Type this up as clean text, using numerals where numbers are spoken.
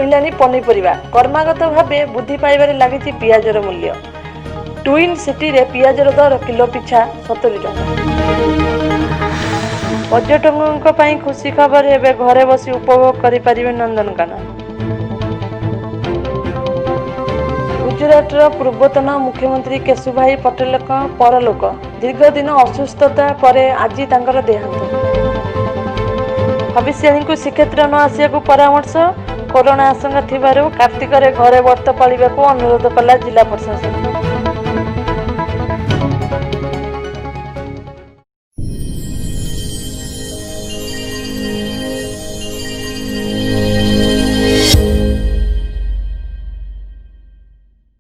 बढ़िलानी पनीपरिया क्रमागत भाव वृद्धि पाइबारे लगी पियाजर मूल्य। ट्विन सिटी रे पियाजर दर किलो पिछा 70 टंका। पर्यटकों ପାଇଁ खुशी खबर एवं घरे बसी उपभोग करें नंदनकानन। गुजरातर पूर्वतन मुख्यमंत्री केशुभाई पटेल परलोक। दीर्घ दिन असुस्थता पर आज तांकर देहांत। भविष्यवाणी को श्रीक्षेत्र न आसिया परामर्श। कोरोना आशंका थिबारु कार्तिक रे घरे व्रत पालिबा को अनुरोध कला जिला प्रशासन।